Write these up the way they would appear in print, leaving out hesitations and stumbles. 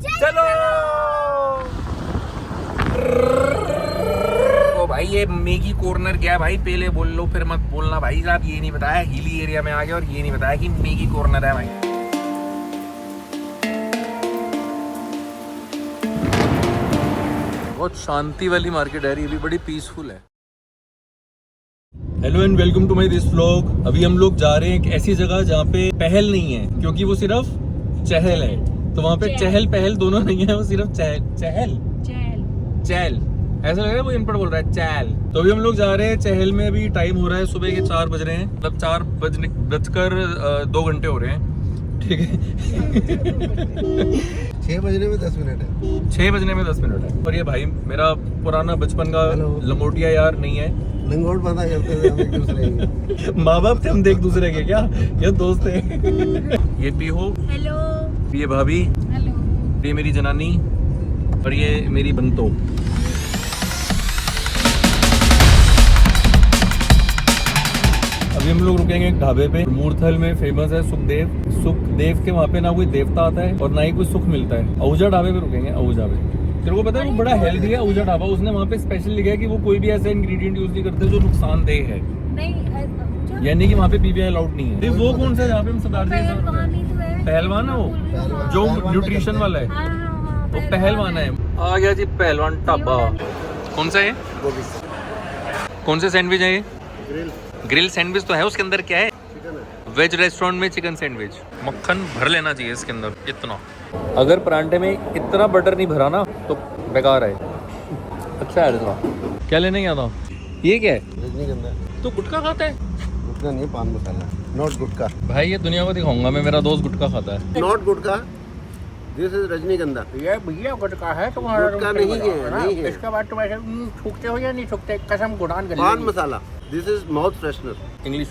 चलो। ओ भाई ये मैगी कॉर्नर क्या है भाई, पहले बोल लो फिर मत बोलना भाई साहब। ये नहीं बताया हिली एरिया में आ गया और ये नहीं बताया कि मैगी कॉर्नर है भाई। बहुत शांति वाली मार्केट है, ये भी बड़ी पीसफुल है। Hello and welcome to my this vlog. अभी हम लोग जा रहे हैं एक ऐसी जगह जहाँ पे पहल नहीं है, क्योंकि वो सिर्फ चहल है। तो वहाँ पे चहल पहल दोनों नहीं है, वो सिर्फ चहल चहल ऐसा लग रहा है वो अनपढ़ बोल रहा है चहल। तो अभी हम लोग जा रहे हैं चहल में। अभी टाइम हो रहा है सुबह के 4 बज रहे हैं, मतलब 4:02 हो रहे हैं, ठीक है। 6 बजने में 10 मिनट है। 6 बजने में 10 मिनट है। और ये भाई मेरा पुराना बचपन का लंगोटिया यार नहीं है। लंगोट बांधा करते थे हम एक दूसरे के। माँ बाप थे हम एक दूसरे के, क्या ये दोस्त है। ये पीहू, हेलो, ये भाभी, हेलो, ये मेरी जनानी और ये मेरी बंतो। अभी हम लोग रुकेंगे एक ढाबे पे, मूर्थल में फेमस है सुखदेव के। वहाँ पे ना कोई देवता आता है और ना ही कोई सुख मिलता है। आहूजा ढाबे पे रुकेंगे, आहूजा पे। तेरे को पता है वो बड़ा हेल्दी है आहूजा ढाबा। उसने वहाँ पे स्पेशल लिखा है कि वो कोई भी ऐसे इंग्रेडिएंट यूज नहीं करते जो नुकसानदेह है, नहीं यानी कि वहाँ पे पीवीआई अलाउड नहीं है। वो कौन सा जहाँ पे हम सरदार जी पहलवान है, वो जो न्यूट्रिशन वाला है, वो पहलवान है। आ गया जी पहलवान ढाबा। कौन सा है, कौन से सैंडविच है ये? ग्रिल सैंडविच तो है। उसके अंदर क्या है? वेज रेस्टोरेंट में चिकन सैंडविच। मक्खन भर लेना चाहिए इसके अंदर इतना। अगर परांठे में इतना बटर नहीं भरा ना तो बेकार है। अच्छा है इतना। क्या लेने गया था? ये क्या है? रजनीगंधा। तो गुटखा खाता है? गुटखा नहीं, पान मसाला, नॉट गुटखा। भाई ये दुनिया को दिखाऊंगा मैं, मेरा दोस्त गुटखा खाता है। नॉट गुटखा, दिस इज रजनीगंधा। ये भैया गुटखा है तुम्हारा? गुटखा नहीं है, नहीं है। इसके बाद तुम ऐसे थूकते हो या नहीं थूकते? कसम गुडान कर paan masala, this is mouth freshener. English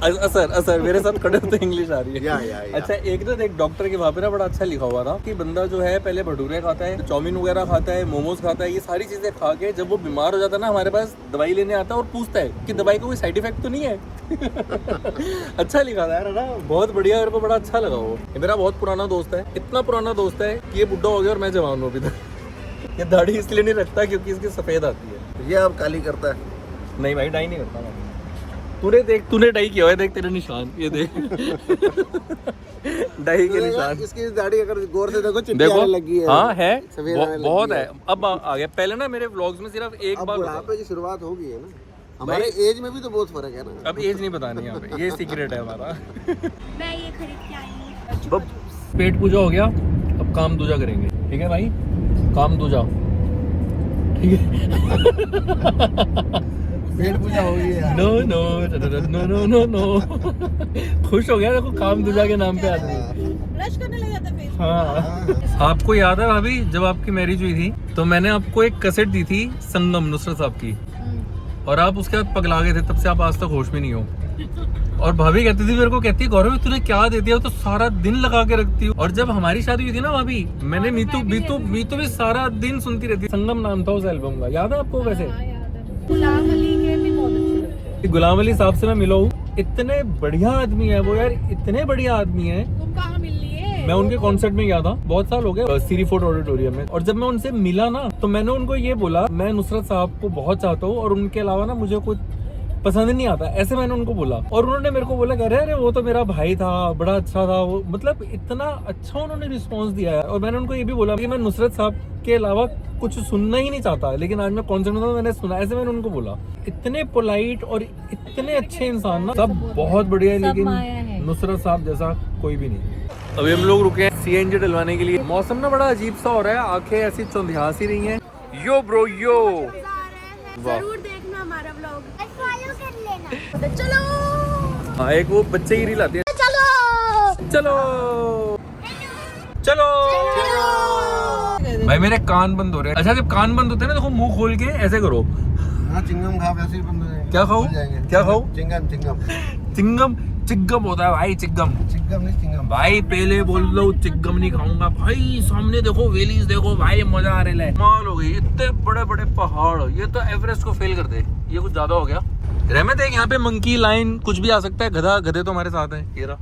असर मेरे साथ खड़े होते इंग्लिश आ रही है। या। अच्छा एक तो एक डॉक्टर के वहाँ पे ना बड़ा अच्छा लिखा हुआ था कि बंदा जो है पहले भटूरे खाता है, चाउमीन वगैरह खाता है, मोमोज खाता है, ये सारी चीजें खा के जब वो बीमार हो जाता है ना, हमारे पास दवाई लेने आता है और पूछता है कि दवाई का कोई साइड इफेक्ट तो नहीं है। अच्छा लिखा था यार ना, बहुत बढ़िया। मेरे को बड़ा अच्छा लगा वो। ये मेरा बहुत पुराना दोस्त है, इतना पुराना दोस्त है कि ये बुढ़ा हो गया और मैं जवान हूँ अभी तक। ये दाढ़ी इसलिए नहीं रखता क्योंकि इसकी सफेद आती है। ये अब काली करता है। नहीं भाई डाई नहीं करता मैं। तूने डाई किया है, देख तेरे निशान, ये देख। डाई के निशान। इसकी दाढ़ी अगर गौर से देखो चिट्टियां लगी है। हाँ है, बहुत है। अब आ गया। पहले ना मेरे व्लॉग्स में सिर्फ एक बार बुढ़ापे की शुरुआत हो गई है ना। हमारे एज में भी तो बहुत फर्क है ना। अब एज नहीं बतानी यहाँ पे, ये सीक्रेट है हमारा। मैं ये खरीद के आई हूँ। पेट पूजा हो गया, अब काम दूजा करेंगे, ठीक है भाई? काम दूजा, ठीक है। पेट पूजा हो गई है। No no no no no no. खुश हो गया देखो, काम दूजा के नाम पे आदमी। ब्रश करने लग जाता फेस। हाँ। आपको याद है भाभी जब आपकी मैरिज हुई थी तो मैंने आपको एक कैसेट दी थी संगम नुसरत साहब की, और आप उसके बाद पगला गए थे। तब से आप आज तक होश में नहीं हो। और भाभी कहती थी मेरे को, कहती है गौरव तूने क्या दे दिया, तो सारा दिन लगा के रखती हूँ। और जब हमारी शादी हुई थी ना भाभी, मैंने मीतू भी सारा दिन सुनती रहती। संगम नाम था उस एल्बम का, याद है आपको? वैसे गुलाम अली के भी बहुत अच्छे लगते हैं। गुलाम अली साहब से मैं मिला हूँ, इतने बढ़िया आदमी है वो यार, इतने बढ़िया आदमी है। तुम कहाँ मिल लिए? मैं उनके कॉन्सर्ट में गया था, बहुत साल हो गए, सीरी फोर्ट ऑडिटोरियम में। और जब मैं उनसे मिला ना तो मैंने उनको ये बोला, मैं नुसरत साहब को बहुत चाहता हूँ और उनके अलावा ना मुझे कुछ पसंद नहीं आता, ऐसे मैंने उनको बोला। और उन्होंने मेरे को बोला, कह रहे अरे वो तो मेरा भाई था, बड़ा अच्छा था वो। मतलब इतना अच्छा उन्होंने रिस्पॉन्स दिया है। और मैंने उनको ये भी बोला कि मैं नुसरत साहब के अलावा कुछ सुनना ही नहीं चाहता, लेकिन आज मैं कॉन्सर्ट में था, मैंने सुना। ऐसे मैंने उनको बोला। इतने पोलाइट और इतने अच्छे इंसान ना, सब बहुत बढ़िया है, लेकिन नुसरत साहब जैसा कोई भी नहीं। अभी हम लोग रुके हैं CNG डलवाने के लिए। मौसम ना बड़ा अजीब सा हो रहा है, आंखें ऐसी चौंधिया सी रही हैं। यो ब्रो यो, जरूर देखना हमारा व्लॉग, फॉलो कर लेना। चलो हाँ, एक वो बच्चे की रील आती है, चलो चलो चलो। भाई मेरे कान बंद हो रहे हैं। अच्छा जब कान बंद होते हैं ना, देखो मुंह खोल के ऐसे करो। हाँ, चिंगम खा, वैसे ही बंद हो जाएंगे। क्या खाऊं? क्या खाऊं? चिंगम चिंगम होता है भाई, चिंगम नहीं, चिंगम भाई। पहले बोल दो चिंगम नहीं खाऊंगा भाई। सामने देखो, वेलीज देखो भाई, मजा आ रहा है। माल हो गई, इतने बड़े बड़े पहाड़, ये तो एवरेस्ट को फेल कर दे। ये कुछ ज्यादा हो गया। रहमत है यहाँ पे मंकी, लाइन कुछ भी आ सकता है। गधा, गधे तो हमारे साथ हैं। ये रहा।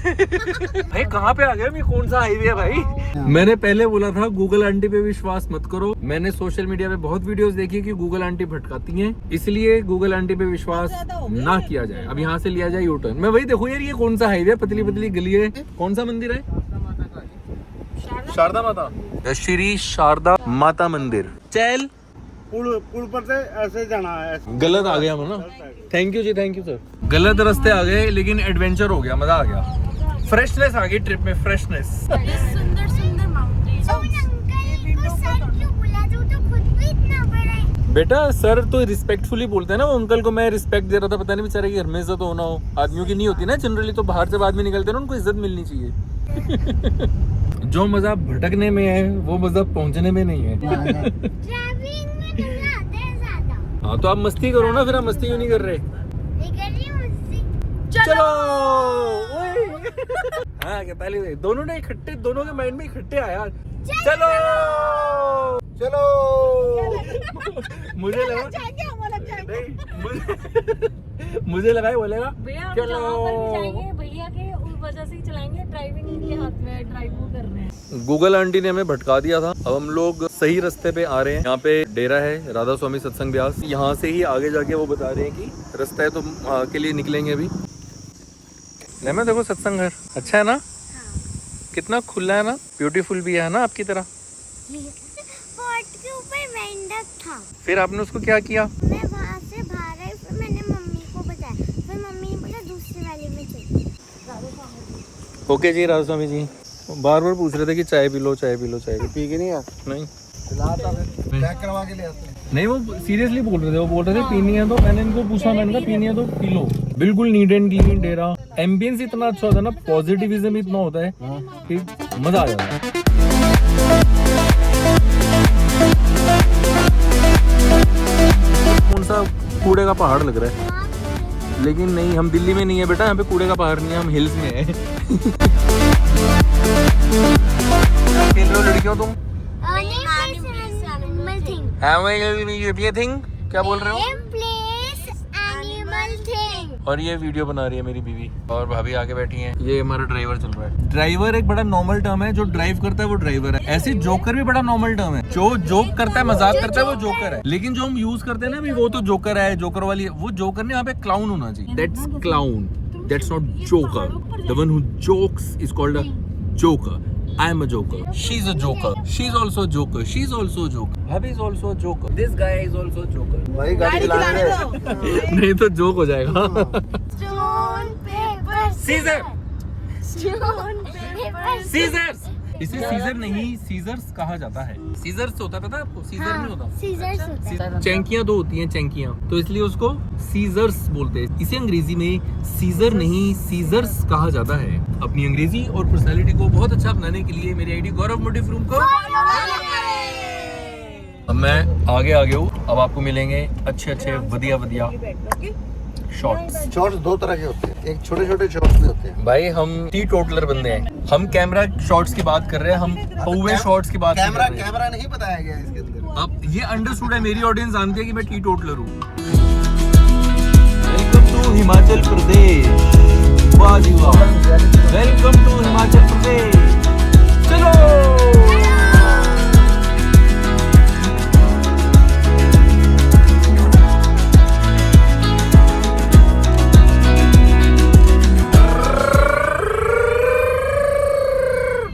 भाई कहाँ पे आ गए? ये कौन सा हाईवे है भाई? मैंने पहले बोला था गूगल आंटी पे विश्वास मत करो। मैंने सोशल मीडिया पे बहुत वीडियोस देखी कि गूगल आंटी भटकाती हैं, इसलिए गूगल आंटी पे विश्वास ना किया जाए। अब यहाँ से लिया जाए यू टर्न। मैं वही देखो यार, ये कौन सा हाईवे, पतली पतली गली है। कौन सा मंदिर है? शारदा माता, श्री शारदा माता मंदिर। चल पुल पर से ऐसे जाना है। गलत आ गया हम ना। थैंक यू जी, थैंक यू सर। गलत रास्ते आ गए, लेकिन एडवेंचर हो गया, मजा आ गया। फ्रेशनेस आ गई ट्रिप में, फ्रेशनेस। सुंदर सुंदर माउंटेन। अंकल को सर क्यों बुला दो, तो खुद भी इतना बड़ा है। बेटा सर तो रिस्पेक्टफुली बोलते हैं ना। वो अंकल को मैं रिस्पेक्ट दे रहा था, पता नहीं बेचारे की घर में इज्जत होना हो। आदमियों की नहीं होती ना जनरली, तो बाहर जब आदमी निकलते हैं ना, उनको इज्जत मिलनी चाहिए। जो मजा भटकने में है वो मजा पहुंचने में नहीं है। ट्रैवलिंग में मजा आता है ज्यादा। हाँ तो आप मस्ती करो ना, फिर आप मस्ती क्यों नहीं कर रहे? नहीं कर रही हूँ मस्ती। चलो हाँ क्या पहले दोनों ने इकट्ठे, दोनों के माइंड में इकट्ठे आया। चलो चलो मुझे लगा मुझे लगा बोलेगा भैया चलो। भैया के वजह से ही चलाएंगे, ड्राइविंग इनके हाथ में है, ड्राइव वो कर रहे हैं। गूगल आंटी ने हमें भटका दिया था। अब हम लोग सही रास्ते पे आ रहे हैं। यहाँ पे डेरा है राधा स्वामी सत्संग ब्यास। यहाँ से ही आगे जाके वो बता रहे हैं कि रास्ता है, तो वहाँ के लिए निकलेंगे अभी। नहीं मैं देखो सत्संग घर अच्छा है ना, कितना खुला है ना, ब्यूटीफुल भी है ना आपकी तरह। पॉट के ऊपर मेंढक था। फिर आपने उसको क्या किया? मैं वहाँ से बाहर आई, फिर मैंने मम्मी को बताया, फिर मम्मी ने बोला दूसरी वाली में चल। ओके जी राधा स्वामी जी। बार बार पूछ रहे थे कि चाय पी लो, चाय पी लो, चाय पी के नहीं यार, नहीं पैक करवा के ले आते हैं। नहीं, वो सीरियसली बोल रहे थे। वो बोल रहे थे पीनी है, तो मैंने इनको पूछा, मैंने कहा पीनी है तो पी लो। बिल्कुल neat and clean Dera. Ambience इतना अच्छा होता है ना, पॉजिटिविज्म इतना होता है कि मजा आ जाता है। कौन सा कूड़े का पहाड़ लग रहा है, लेकिन नहीं, हम दिल्ली में नहीं है बेटा। यहाँ पे कूड़े का पहाड़ नहीं है, हम हिल्स में है। खेल रहे हो लड़कियों तुम? ये थिंग क्या बोल रहे हो? और ये वीडियो बना रही है मेरी बीवी, और भाभी आगे बैठी हैं। ये हमारा ड्राइवर चल रहा है। ड्राइवर एक बड़ा नॉर्मल टर्म है। जो ड्राइव करता है वो ड्राइवर है। ऐसे जोकर भी बड़ा नॉर्मल टर्म है। जो जोक करता है, मजाक करता है, वो जोकर है। लेकिन जो हम यूज करते हैं ना भी, वो तो जोकर है, जोकर वाली वो जोकर नहीं, यहाँ पे क्लाउन होना चाहिए। That's clown, that's not joker. The one who jokes is called a joker. I am a joker. She's a joker. She's also a joker. She's also a joker. Bhabhi is also a joker. This guy is also a joker. वही गाड़ी चलाने नहीं तो joke हो जाएगा। Stone, paper, Caesar. stone, paper, Caesars. इसे scissor नहीं, seizures कहा जाता है। सीजर्स होता है, पता है आपको? सीजर नहीं होता। scissors होता है। चैंकियां तो होती हैं, चैंकियां, तो इसलिए उसको सीजर्स बोलते हैं। इसे अंग्रेजी में सीजर नहीं, सीजर्स कहा जाता है। अपनी अंग्रेजी और पर्सनालिटी को बहुत अच्छा बनाने के लिए मेरी आईडी गौरव मोटिव रूम को अब मैं आगे आ गया हूँ। अब आपको मिलेंगे अच्छे अच्छे वधिया वधिया शॉट्स। शॉर्ट्स दो तरह के होते हैं, एक छोटे छोटे शॉर्ट्स भी होते हैं। भाई हम टी टोटलर बंदे हैं। हम कैमरा शॉट्स की बात कर रहे हैं, हम पौवे शॉट्स की बात नहीं कर रहे हैं। कैमरा नहीं बताया गया इसके अंदर। अब ये अंडरस्टूड है, मेरी ऑडियंस जानती है कि मैं टी टोटलर हूँ। Welcome to Himachal Pradesh. वाह जी वाह, वेलकम टू हिमाचल प्रदेश। चलो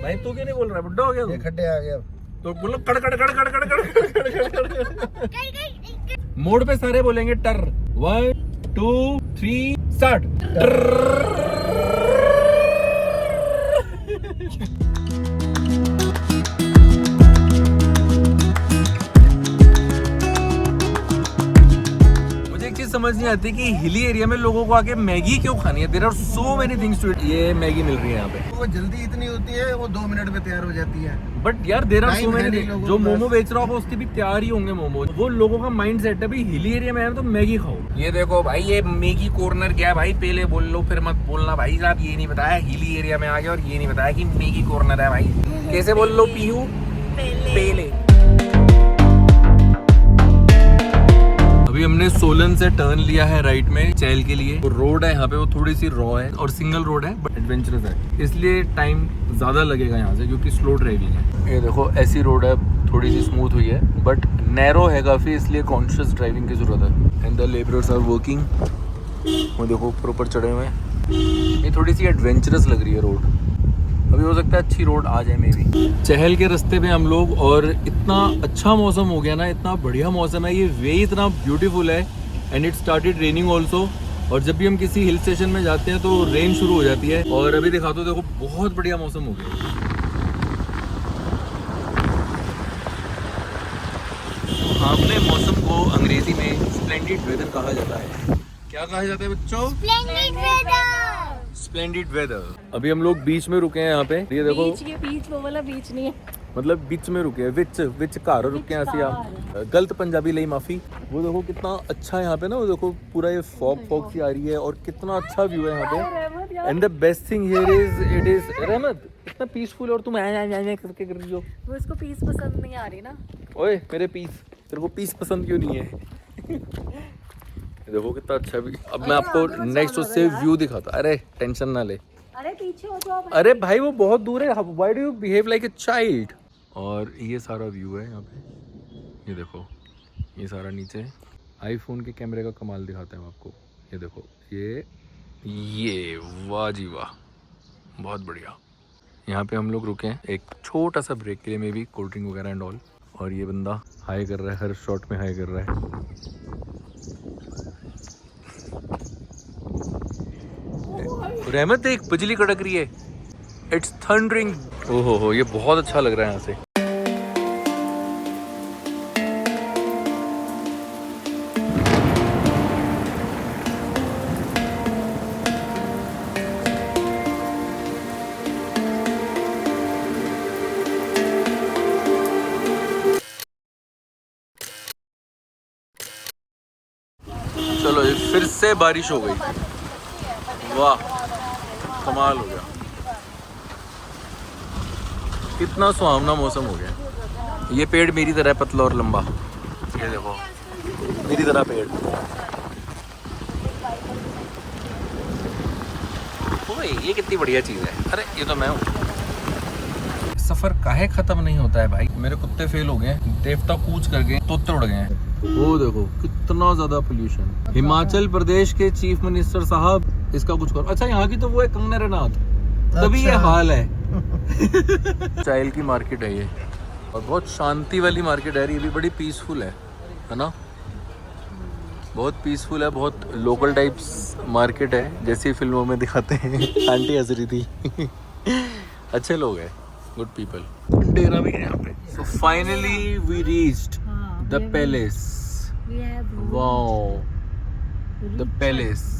भाई, तू क्यों नहीं बोल रहा? बुड्ढा हो गया ये खड्डे आ गया तो बोलो कड़ कड़ कड़ कड़ कड़ कड़ कड़। मोड पे सारे बोलेंगे टर। 1 2 3 स्टार्ट। मुझे एक चीज समझ नहीं आती कि हिली एरिया में लोगों को आके मैगी क्यों खानी है। There are so many things to it. ये मैगी मिल रही है यहाँ पे। वो जल्दी इतनी होती है, वो 2 मिनट में तैयार हो जाती है। बट यार देर आर सो Time है मेनी नहीं लोगों जो के मोमो पास। बेच रहा होगा उसके भी तैयार ही होंगे मोमो। वो लोगों का माइंड सेट है भाई, हिली एरिया में है तो मैगी खाओ। ये देखो भाई, ये मैगी कॉर्नर क्या है भाई? पहले बोल लो फिर मत बोलना भाई साहब। ये नहीं बताया हिली एरिया में आ गया, और ये नहीं बताया कि मैगी कॉर्नर है भाई। कैसे बोल लो? पीहू पहले। अभी हमने सोलन से टर्न लिया है राइट में चैल के लिए। वो रोड है यहाँ पे, वो थोड़ी सी रॉ है और सिंगल रोड है, बट एडवेंचरस है, इसलिए टाइम ज़्यादा लगेगा यहाँ से क्योंकि स्लो ड्राइविंग है। ये देखो ऐसी रोड है, थोड़ी सी स्मूथ हुई है बट नैरो है काफ़ी, इसलिए कॉन्शियस ड्राइविंग की ज़रूरत है। And the labourers are working. वो देखो ऊपर चढ़े हुए हैं। ये थोड़ी सी एडवेंचरस लग रही है रोड। अभी हो सकता है अच्छी रोड आ जाए मे बी। चहल के रास्ते पे हम लोग, और इतना अच्छा मौसम हो गया ना, इतना बढ़िया मौसम है। ये वे इतना ब्यूटीफुल है and it started raining also. और जब भी हम किसी हिल स्टेशन में जाते हैं तो रेन शुरू हो जाती है। और अभी दिखा दो, देखो बहुत बढ़िया मौसम हो गया। आपने मौसम को अंग्रेजी में स्प्लेंडिड वेदर कहा जाता है। क्या कहा जाता है बच्चों? Splendid weather. Splendid weather. अभी हम लोग बीच में रुके हैं यहाँ पे। ये देखो बीच, ये बीच वो वाला बीच नहीं है, मतलब बीच में रुके हैं, विच कार रुके हैं ऐसी। गलत पंजाबी लाई माफी। वो देखो कितना अच्छा है यहाँ पे ना, वो देखो पूरा ये फॉग सी आ रही है और कितना अच्छा व्यू है यहाँ पे। And the best thing here is it is रहमत, इतना पीसफुल। और तुम ऐ करके कर रही हो। वो इसको पीस पसंद नहीं आ रही ना। ओए मेरे पीस, तेरे को पीस पसंद क्यों नहीं है? देखो कितना अच्छा भी। अब मैं आपको नेक्स्ट उससे व्यू दिखाता। अरे टेंशन ना ले, अरे पीछे हो जाओ। अरे भाई वो बहुत दूर है। Why do you behave like a child? और ये सारा व्यू है यहाँ पे। ये देखो ये सारा नीचे आईफोन के कैमरे का कमाल दिखाते हैं हम आपको। ये देखो ये वाह जी वाह, बहुत बढ़िया। यहाँ पे हम लोग रुके हैं एक छोटा सा ब्रेक के लिए, मे बी कोल्ड ड्रिंक वगैरह एंड ऑल। और ये बंदा हाई कर रहा है, हर शॉट में हाई कर रहा है। रहमत एक बिजली कड़क रही है। It's thundering. ओहो हो, ये बहुत अच्छा लग रहा है यहाँ से। चलो ये फिर से बारिश हो गई। वाह कमाल हो गया, कितना सुहावना मौसम हो गया। ये पेड़ मेरी तरह पतला और लंबा, ये देखो मेरी तरह पेड़। ओए ये कितनी बढ़िया चीज़ है। अरे ये तो मैं हूँ। सफर काहे खत्म नहीं होता है भाई। मेरे कुत्ते फेल हो गए, देवता कूच कर गए, तोते उड़ गए हैं। वो देखो कितना ज्यादा पोल्यूशन। हिमाचल प्रदेश के चीफ मिनिस्टर साहब इसका कुछ करो। अच्छा यहाँ की तो वो है कंगना रनौत, तभी ये हाल है। चाइल की मार्केट है ये, और बहुत शांति वाली मार्केट है। ये भी बड़ी पीसफुल है ना, बहुत पीसफुल है, बहुत लोकल टाइप्स मार्केट है जैसी फिल्मों में दिखाते हैं। आंटी हंस रही थी। अच्छे लोग हैं, गुड पीपल। डेरा भी है यहाँ पे। So finally we reached the palace. Wow the palace.